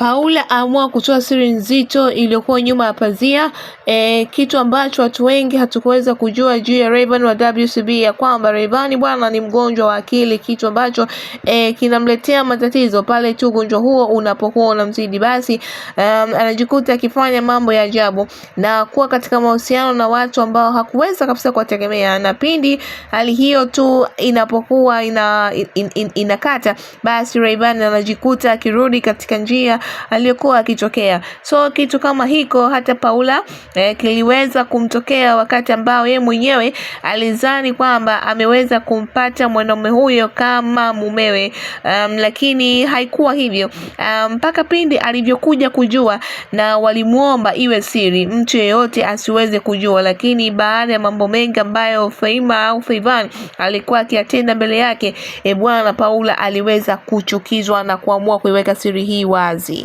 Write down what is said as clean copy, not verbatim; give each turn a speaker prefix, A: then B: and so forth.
A: Paula aamua kutoa siri nzito iliyokuwa nyuma ya pazia, kitu ambacho watu wengi hatukuweza kujua juu ya Rayvanny wa WCB, ya kwamba Rayvanny bwana ni mgonjwa wa akili, kitu ambacho kinamletea matatizo pale tu ugonjwa huo unapokuwa unamzidi, basi anajikuta akifanya mambo ya ajabu na kuwa katika mahusiano na watu ambao hakuweza kabisa kuwategemea, na pindi hali hiyo tu inapokuwa inakata, basi Rayvanny anajikuta akirudi katika njia aliyokuwa akitokea. So kitu kama hiko hata Paula kiliweza kumtokea wakati ambao yeye mwenyewe alizani kwamba ameweza kumpata mwanaume huyo kama mumewe, lakini haikuwa hivyo mpaka pindi alivyokuja kujua, na walimuomba iwe siri, mtu yeyote asiweze kujua, lakini baada ya mambo mengi ambayo Faima au Rayvanny alikuwa akiyatenda mbele yake, bwana Paula aliweza kuchukizwa na kuamua kuiweka siri hii wazi.